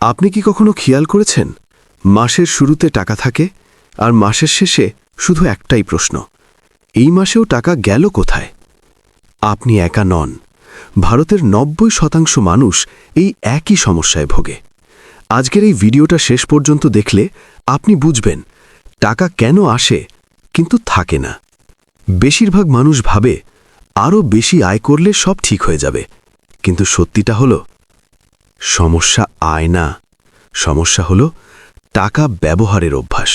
আপনি কি কখনো খেয়াল করেছেন মাসের শুরুতে টাকা থাকে আর মাসের শেষে শুধু একটাই প্রশ্ন, এই মাসেও টাকা গেল কোথায়? আপনি একা নন, ভারতের ৯০% মানুষ এই একই সমস্যায় ভোগে। আজকের এই ভিডিওটা শেষ পর্যন্ত দেখলে আপনি বুঝবেন টাকা কেন আসে কিন্তু থাকে না। বেশিরভাগ মানুষ ভাবে আরও বেশি আয় করলে সব ঠিক হয়ে যাবে, কিন্তু সত্যিটা হলো সমস্যা আয় না, সমস্যা হলো টাকা ব্যবহারের অভ্যাস।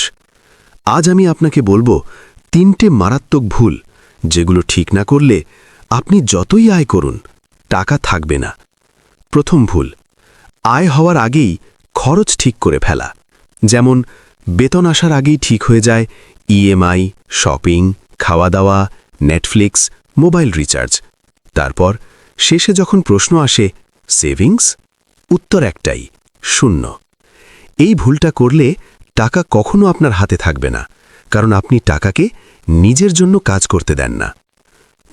আজ আমি আপনাকে বলবো ৩টে মারাত্মক ভুল যেগুলো ঠিক না করলে আপনি যতই আয় করুন টাকা থাকবে না। প্রথম ভুল, আয় হওয়ার আগেই খরচ ঠিক করে ফেলা। যেমন বেতন আসার আগেই ঠিক হয়ে যায় ইএমআই, শপিং, খাওয়া দাওয়া, নেটফ্লিক্স, মোবাইল রিচার্জ। তারপর শেষে যখন প্রশ্ন আসে সেভিংস, উত্তর একটাই, শূন্য। এই ভুলটা করলে টাকা কখনো আপনার হাতে থাকবে না, কারণ আপনি টাকাকে নিজের জন্য কাজ করতে দেন না।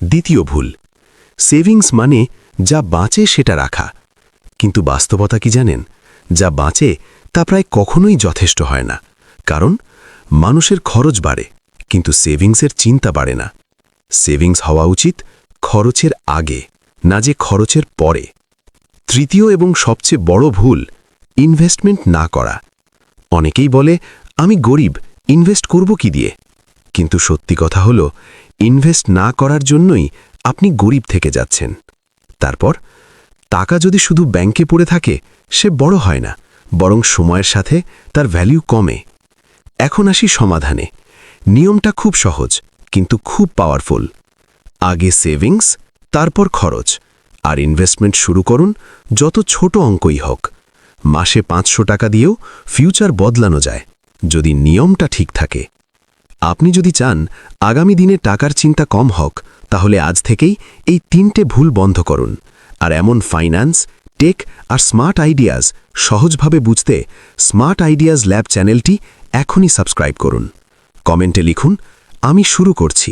দ্বিতীয় ভুল, সেভিংস মানে যা বাঁচে সেটা রাখা। কিন্তু বাস্তবতা কি জানেন? যা বাঁচে তা প্রায় কখনোই যথেষ্ট হয় না, কারণ মানুষের খরচ বাড়ে কিন্তু সেভিংসের চিন্তা বাড়ে না। সেভিংস হওয়া উচিত খরচের আগে, না যে খরচের পরে। তৃতীয় এবং সবচেয়ে বড় ভুল, ইনভেস্টমেন্ট না করা। অনেকেই বলে আমি গরিব, ইনভেস্ট করব কি দিয়ে? কিন্তু সত্যি কথা হলো ইনভেস্ট না করার জন্যই আপনি গরিব থেকে যাচ্ছেন। তারপর টাকা যদি শুধু ব্যাংকে পড়ে থাকে সে বড় হয় না, বরং সময়ের সাথে তার ভ্যালু কমে। এখন আসি সমাধানে। নিয়মটা খুব সহজ কিন্তু খুব পাওয়ারফুল। আগে সেভিংস, তারপর খরচ, আর ইনভেস্টমেন্ট শুরু করুন যত ছোট অঙ্কই হোক। মাসে ৫০০ টাকা দিয়েও ফিউচার বদলানো যায় যদি নিয়মটা ঠিক থাকে। আপনি যদি চান আগামী দিনে টাকার চিন্তা কম হোক, তাহলে আজ থেকেই এই ৩টে ভুল বন্ধ করুন। আর এমন ফাইন্যান্স, টেক আর স্মার্ট আইডিয়াজ সহজভাবে বুঝতে স্মার্ট আইডিয়াজ ল্যাব চ্যানেলটি এখনই সাবস্ক্রাইব করুন। কমেন্টে লিখুন আমি শুরু করছি।